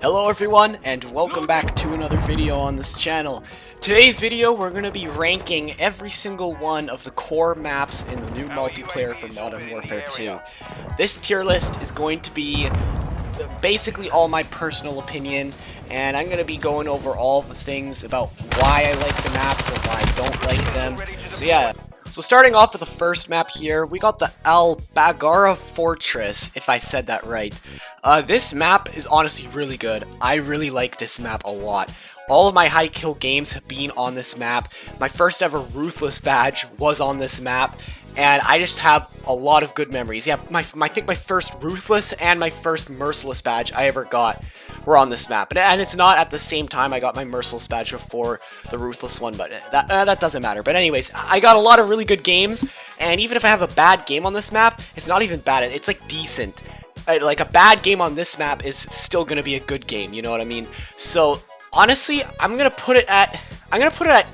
Hello everyone, and welcome back to another video on this channel. Today's video, we're going to be ranking every single one of the core maps in the new multiplayer for Modern Warfare 2. This tier list is going to be basically all my personal opinion, and I'm going to be going over all the things about why I like the maps and why I don't like them. So yeah. So starting off with the first map here, we got the Bagara Fortress, if I said that right. This map is honestly really good. I really like this map a lot. All of my high kill games have been on this map. My first ever Ruthless badge was on this map, and I just have a lot of good memories. Yeah, I think my first Ruthless and my first Merciless badge I ever got were on this map. And it's not at the same time. I got my Merciless badge before the Ruthless one, but that doesn't matter. But anyways, I got a lot of really good games, and even if I have a bad game on this map, it's not even bad. It's like decent. Like a bad game on this map is still gonna be a good game, you know what I mean? So honestly, I'm gonna put it at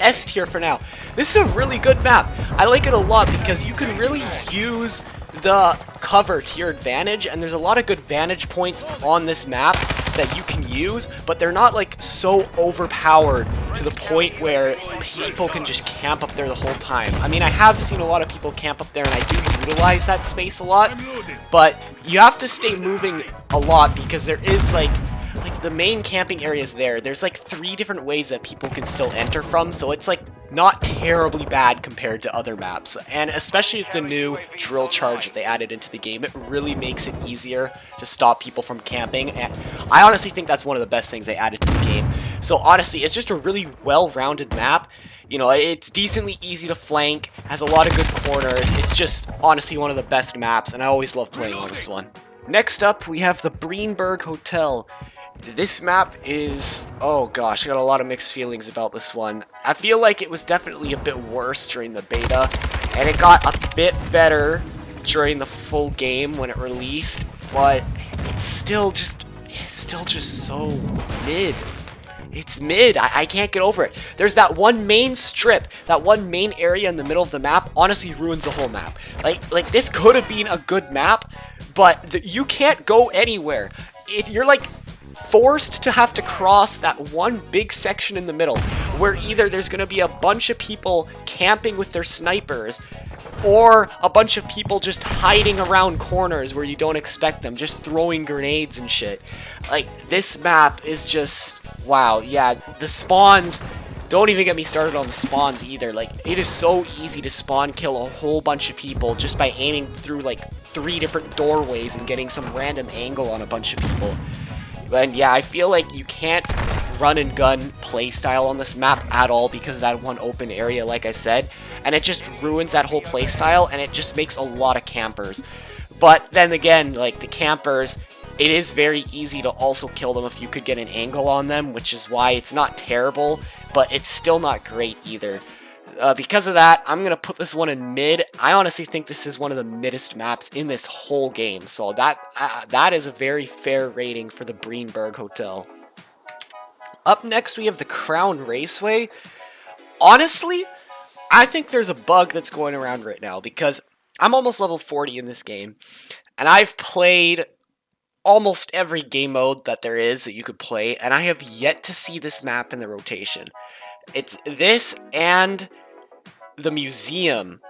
S tier for now. This is a really good map. I like it a lot because you can really use the cover to your advantage, and there's a lot of good vantage points on this map that you can use, but they're not like so overpowered to the point where people can just camp up there the whole time. I mean, I have seen a lot of people camp up there, and I do utilize that space a lot, but you have to stay moving a lot because there is like the main camping area is there. There's like 3 different ways that people can still enter from, so it's like not terribly bad compared to other maps. And especially with the new drill charge that they added into the game, it really makes it easier to stop people from camping. And I honestly think that's one of the best things they added to the game. So honestly, it's just a really well-rounded map. You know, it's decently easy to flank, has a lot of good corners. It's just honestly one of the best maps, and I always love playing on this one. Next up, we have the Breenburgh Hotel. This map is, oh gosh, I got a lot of mixed feelings about this one. I feel like it was definitely a bit worse during the beta, and it got a bit better during the full game when it released, but it's still just so mid. It's mid. I can't get over it. There's that one main strip, that one main area in the middle of the map, honestly ruins the whole map. Like this could have been a good map, but you can't go anywhere. You're like forced to have to cross that one big section in the middle where either there's going to be a bunch of people camping with their snipers or a bunch of people just hiding around corners where you don't expect them, just throwing grenades and shit. Like, this map is just, wow. Yeah, the spawns, don't even get me started on the spawns either. Like, it is so easy to spawn kill a whole bunch of people just by aiming through like 3 different doorways and getting some random angle on a bunch of people. And yeah, I feel like you can't run and gun playstyle on this map at all because of that one open area, like I said, and it just ruins that whole playstyle, and it just makes a lot of campers. But then again, like the campers, it is very easy to also kill them if you could get an angle on them, which is why it's not terrible, but it's still not great either. Because of that, I'm going to put this one in mid. I honestly think this is one of the middest maps in this whole game. So that is a very fair rating for the Breenburgh Hotel. Up next, we have the Crown Raceway. Honestly, I think there's a bug that's going around right now because I'm almost level 40 in this game. And I've played almost every game mode that there is that you could play. And I have yet to see this map in the rotation. It's this and the museum.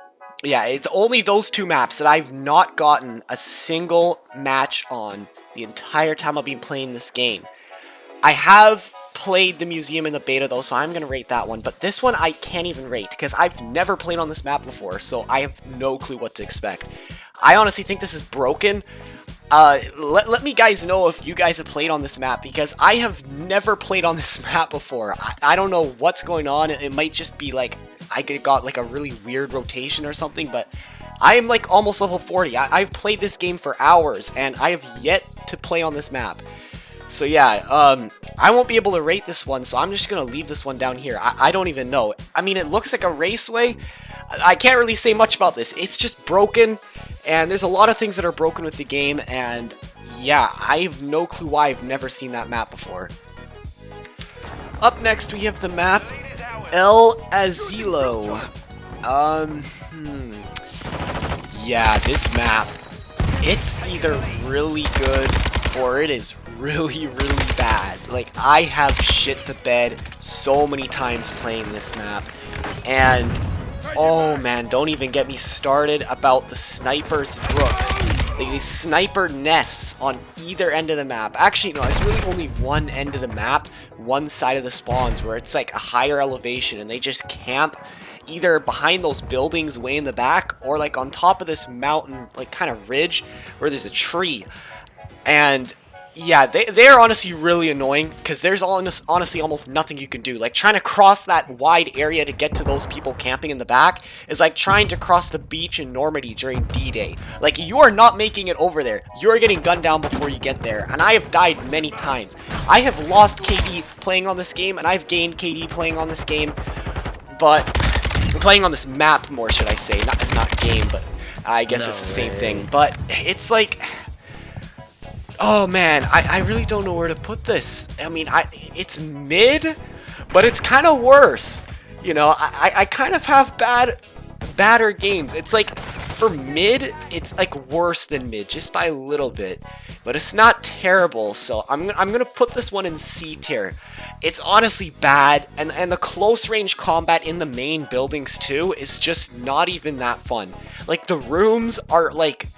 Yeah, it's only those 2 maps that I've not gotten a single match on the entire time I've been playing this game. I have played the museum in the beta though, so I'm going to rate that one. But this one I can't even rate because I've never played on this map before, so I have no clue what to expect. I honestly think this is broken. Let me guys know if you guys have played on this map, because I have never played on this map before. I don't know what's going on. It might just be like I got like a really weird rotation or something, but I am like almost level 40. I've played this game for hours, and I have yet to play on this map. So yeah, I won't be able to rate this one, so I'm just gonna leave this one down here. I don't even know. I mean, it looks like a raceway. I can't really say much about this. It's just broken, and there's a lot of things that are broken with the game, and yeah, I have no clue why I've never seen that map before. Up next, we have the map Asilo. Yeah, this map, it's either really good or it is really, really bad. Like, I have shit the bed so many times playing this map, and oh man, don't even get me started about the snipers' rooks. Like, these sniper nests on either end of the map. Actually, no, it's really only one end of the map, one side of the spawns, where it's like a higher elevation, and they just camp either behind those buildings way in the back, or like on top of this mountain, like kind of ridge, where there's a tree. And yeah, they're honestly really annoying, because there's honestly almost nothing you can do. Like, trying to cross that wide area to get to those people camping in the back is like trying to cross the beach in Normandy during D-Day. Like, you are not making it over there. You're getting gunned down before you get there, and I have died many times. I have lost KD playing on this game, and I've gained KD playing on this game, but playing on this map more, should I say. Not game, but I guess it's the same thing. But it's like, oh man, I really don't know where to put this. I mean, it's mid, but it's kind of worse. You know, I kind of have badder games. It's like, for mid, it's like worse than mid, just by a little bit. But it's not terrible, so I'm gonna put this one in C tier. It's honestly bad, and the close range combat in the main buildings too is just not even that fun. Like, the rooms are like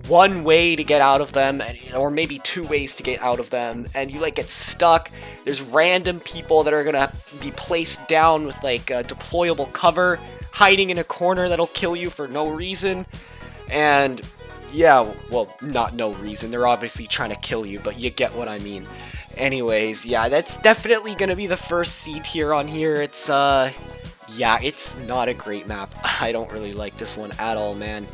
one way to get out of them, or maybe two ways to get out of them, and you like get stuck. There's random people that are gonna be placed down with like a deployable cover, hiding in a corner that'll kill you for no reason. And yeah, well, not no reason, they're obviously trying to kill you, but you get what I mean. Anyways, yeah, that's definitely gonna be the first C tier on here. It's yeah, it's not a great map. I don't really like this one at all, man.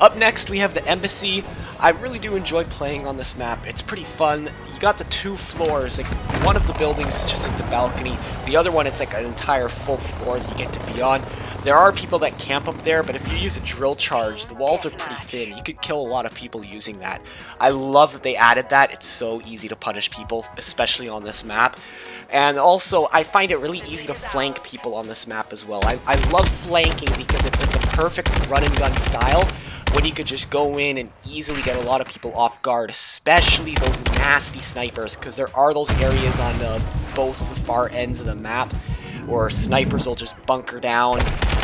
Up next, we have the Embassy. I really do enjoy playing on this map. It's pretty fun. You got the two floors. Like, one of the buildings is just like the balcony. The other one, it's like an entire full floor that you get to be on. There are people that camp up there, but if you use a drill charge, the walls are pretty thin. You could kill a lot of people using that. I love that they added that. It's so easy to punish people, especially on this map. And also, I find it really easy to flank people on this map as well. I love flanking because it's like the perfect run and gun style, when you could just go in and easily get a lot of people off guard, especially those nasty snipers, because there are those areas on both of the far ends of the map where snipers will just bunker down,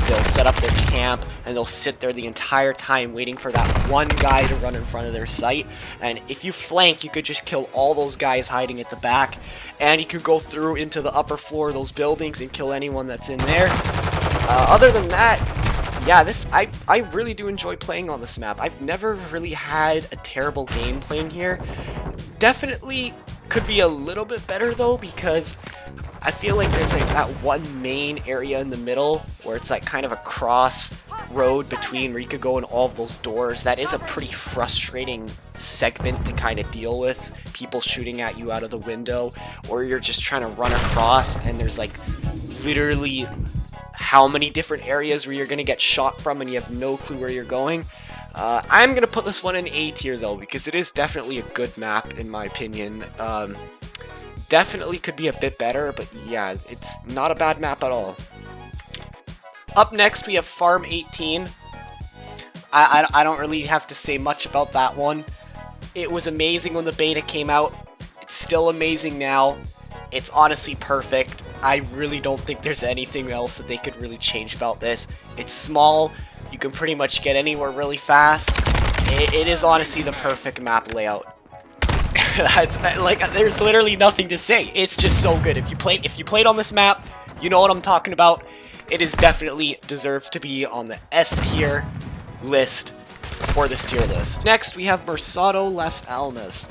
they'll set up their camp, and they'll sit there the entire time waiting for that one guy to run in front of their sight. And if you flank, you could just kill all those guys hiding at the back, and you could go through into the upper floor of those buildings and kill anyone that's in there. Other than that, yeah, I really do enjoy playing on this map. I've never really had a terrible game playing here. Definitely could be a little bit better though, because I feel like there's like that one main area in the middle where it's like kind of a cross road between where you could go in all of those doors. That is a pretty frustrating segment to kind of deal with. People shooting at you out of the window, or you're just trying to run across and there's like literally how many different areas where you're going to get shot from and you have no clue where you're going. I'm going to put this one in A tier though, because it is definitely a good map in my opinion. Definitely could be a bit better, but yeah, it's not a bad map at all. Up next, we have Farm 18. I don't really have to say much about that one. It was amazing when the beta came out. It's still amazing now. It's honestly perfect. I really don't think there's anything else that they could really change about this. It's small. You can pretty much get anywhere really fast. It is honestly the perfect map layout. Like, there's literally nothing to say. It's just so good. If you played on this map, you know what I'm talking about. It is definitely deserves to be on the S tier list for this tier list. Next, we have Mercado Las Almas.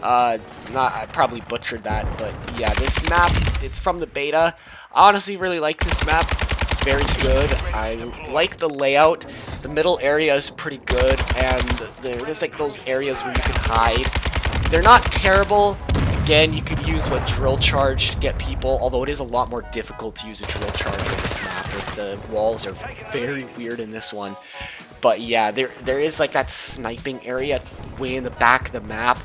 I probably butchered that, but yeah, this map, it's from the beta. I honestly really like this map. It's very good. I like the layout. The middle area is pretty good, and there's like those areas where you can hide. They're not terrible. Again, you could use a drill charge to get people, although it is a lot more difficult to use a drill charge on this map. Like, the walls are very weird in this one. But yeah, there is like that sniping area way in the back of the map,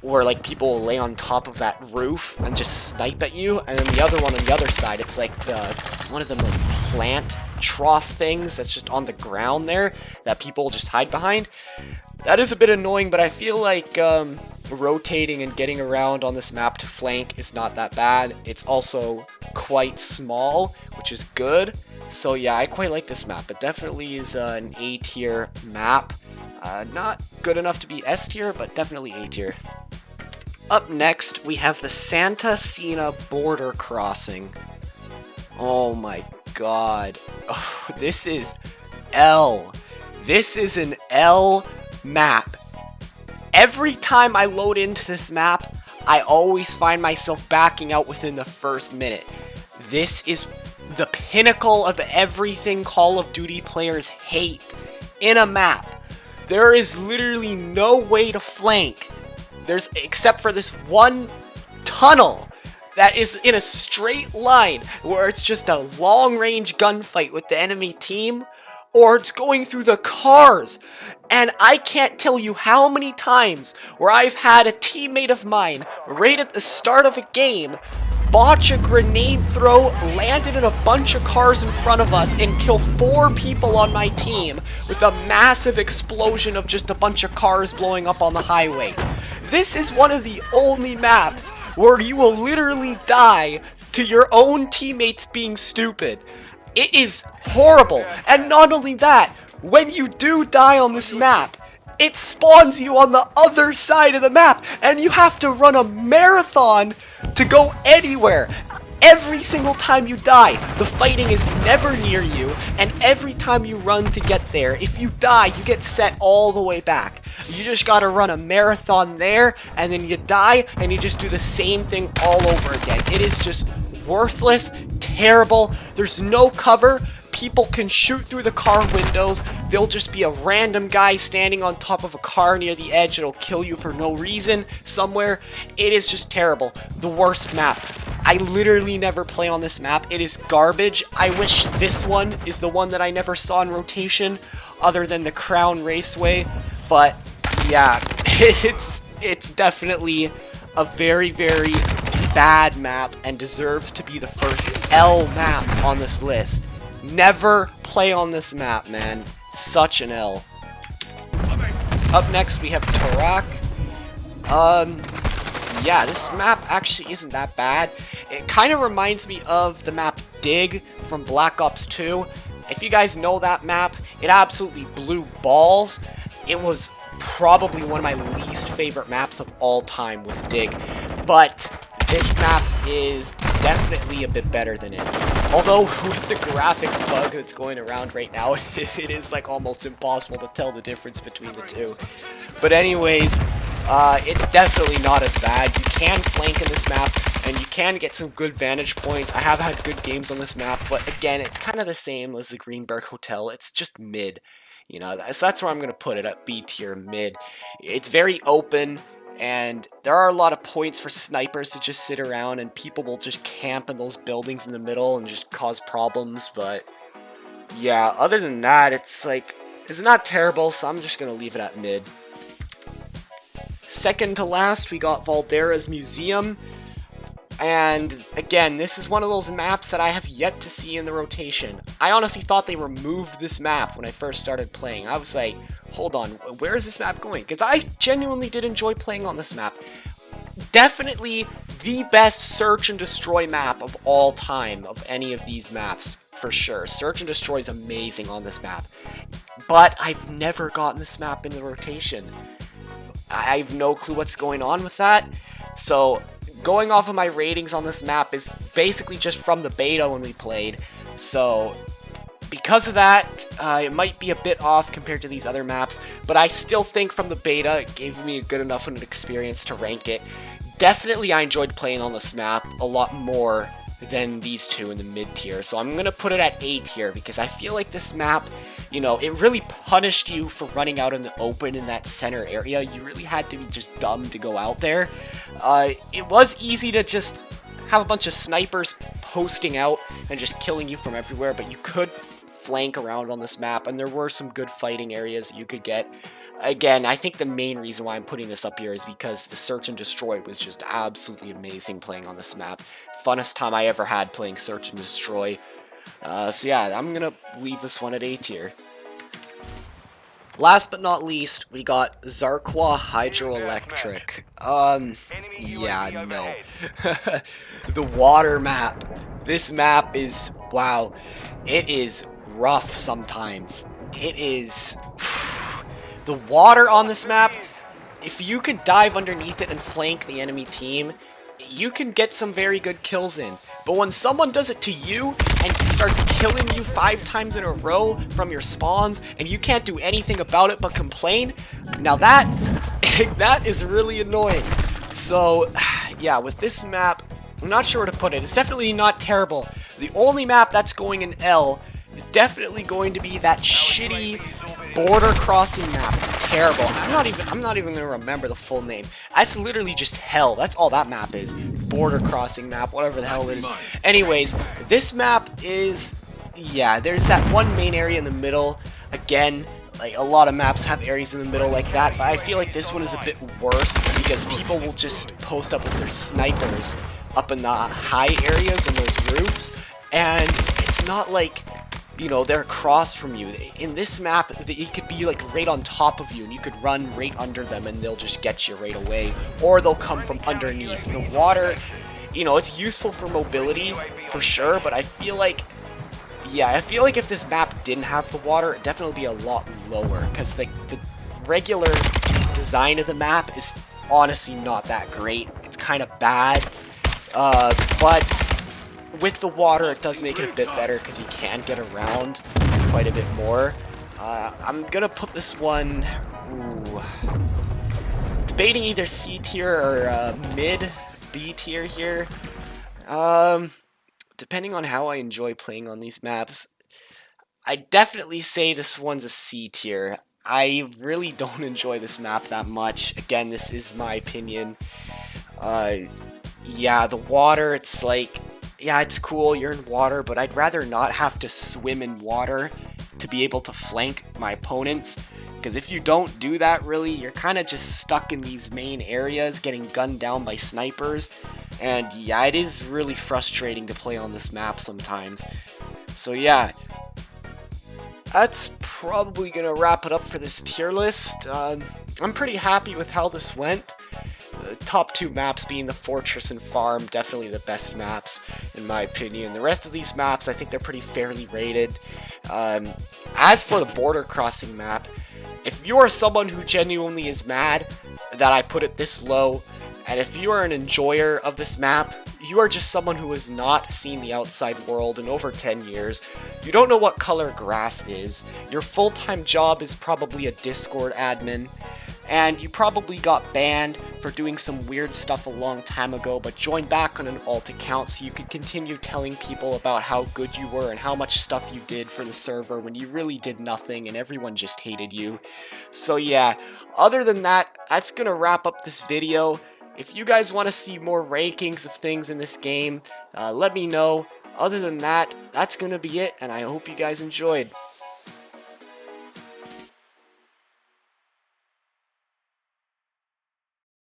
where like people will lay on top of that roof and just snipe at you, and then the other one on the other side, it's like one of them like plant trough things that's just on the ground there that people will just hide behind. That is a bit annoying, but I feel like rotating and getting around on this map to flank is not that bad. It's also quite small, which is good. So yeah, I quite like this map. It definitely is an A tier map. Not good enough to be S tier, but definitely A tier. Up next, we have the Sena border crossing. Oh my god. Oh, this is L. This is an L map. Every time I load into this map, I always find myself backing out within the first minute. This is the pinnacle of everything Call of Duty players hate in a map. There is literally no way to flank. Except for this one tunnel that is in a straight line where it's just a long-range gunfight with the enemy team, or it's going through the cars. And I can't tell you how many times where I've had a teammate of mine right at the start of a game botch a grenade throw, landed in a bunch of cars in front of us, and kill 4 people on my team with a massive explosion of just a bunch of cars blowing up on the highway. This is one of the only maps where you will literally die to your own teammates being stupid. It is horrible, and not only that, when you do die on this map, it spawns you on the other side of the map, and you have to run a marathon to go anywhere. Every single time you die, the fighting is never near you, and every time you run to get there, if you die, you get set all the way back. You just gotta run a marathon there, and then you die, and you just do the same thing all over again. It is just worthless, terrible, there's no cover. People can shoot through the car windows. There'll just be a random guy standing on top of a car near the edge. It'll kill you for no reason somewhere. It is just terrible. The worst map. I literally never play on this map. It is garbage. I wish this one is the one that I never saw in rotation other than the Crown Raceway. But yeah, it's definitely a very, very bad map and deserves to be the first L map on this list. Never play on this map, man. Such an L. Up next, we have Taraq. Yeah, this map actually isn't that bad. It kind of reminds me of the map Dig from Black Ops 2. If you guys know that map, it absolutely blew balls. It was probably one of my least favorite maps of all time was Dig. But this map is definitely a bit better than it. Although with the graphics bug that's going around right now, it is like almost impossible to tell the difference between the two. But anyways, it's definitely not as bad. You can flank in this map, and you can get some good vantage points. I have had good games on this map, but again, it's kind of the same as the Breenburgh Hotel. It's just mid. You know, so that's where I'm going to put it, at B tier, mid. It's very open, and there are a lot of points for snipers to just sit around, and people will just camp in those buildings in the middle and just cause problems, but yeah, other than that, it's not terrible, so I'm just going to leave it at mid. Second to last, we got Valderas Museum. And again, this is one of those maps that I have yet to see in the rotation. I honestly thought they removed this map when I first started playing. I was like, hold on, where is this map going? Because I genuinely did enjoy playing on this map. Definitely the best search and destroy map of all time of any of these maps, for sure. Search and destroy is amazing on this map. But I've never gotten this map in the rotation. I have no clue what's going on with that. So going off of my ratings on this map is basically just from the beta when we played. So because of that, it might be a bit off compared to these other maps, but I still think from the beta it gave me a good enough of an experience to rank it. Definitely I enjoyed playing on this map a lot more than these two in the mid tier, so I'm gonna put it at A tier because I feel like this map, you know, it really punished you for running out in the open in that center area. You really had to be just dumb to go out there. It was easy to just have a bunch of snipers posting out and just killing you from everywhere, but you could flank around on this map, and there were some good fighting areas you could get. Again, I think the main reason why I'm putting this up here is because the Search and Destroy was just absolutely amazing playing on this map. Funnest time I ever had playing Search and Destroy. So yeah, I'm gonna leave this one at A tier. Last but not least, we got Zarqwa Hydroelectric. Yeah, no. The water map. This map is, wow, it is rough sometimes. It is... The water on this map, if you can dive underneath it and flank the enemy team, you can get some very good kills in. But when someone does it to you and starts killing you 5 times in a row from your spawns and you can't do anything about it but complain, now that that is really annoying. So yeah, with this map, I'm not sure where to put it. It's definitely not terrible. The only map that's going in L is definitely going to be that shitty border crossing map. Terrible. I'm not even gonna remember the full name. That's literally just hell. That's all that map is. Border crossing map, whatever the hell it is. Anyways, this map is, yeah, there's that one main area in the middle. Again, like a lot of maps have areas in the middle like that, but I feel like this one is a bit worse because people will just post up with their snipers up in the high areas and those roofs, and it's not like, you know, they're across from you. In this map, it could be like right on top of you, and you could run right under them and they'll just get you right away, or they'll come from underneath. The water, you know, it's useful for mobility for sure, but I feel like, yeah, I feel like if this map didn't have the water, it'd definitely be a lot lower, because the regular design of the map is honestly not that great. It's kind of bad, but with the water, it does make it a bit better because you can get around quite a bit more. I'm gonna put this one, debating either C tier or mid B tier here. Depending on how I enjoy playing on these maps, I definitely say this one's a C tier. I really don't enjoy this map that much. Again, this is my opinion. Yeah, the water, it's like, yeah, it's cool, you're in water, but I'd rather not have to swim in water to be able to flank my opponents, because if you don't do that, really, you're kind of just stuck in these main areas getting gunned down by snipers, and yeah, it is really frustrating to play on this map sometimes. So yeah, that's probably gonna wrap it up for this tier list. I'm pretty happy with how this went. The top 2 maps being the Fortress and Farm, definitely the best maps in my opinion. The rest of these maps, I think they're pretty fairly rated. As for the border crossing map, if you are someone who genuinely is mad that I put it this low, and if you are an enjoyer of this map, you are just someone who has not seen the outside world in over 10 years, you don't know what color grass is, your full-time job is probably a Discord admin, and you probably got banned for doing some weird stuff a long time ago, but joined back on an alt account so you could continue telling people about how good you were and how much stuff you did for the server when you really did nothing and everyone just hated you. So yeah, other than that, that's gonna wrap up this video. If you guys want to see more rankings of things in this game, let me know. Other than that, that's gonna be it, and I hope you guys enjoyed.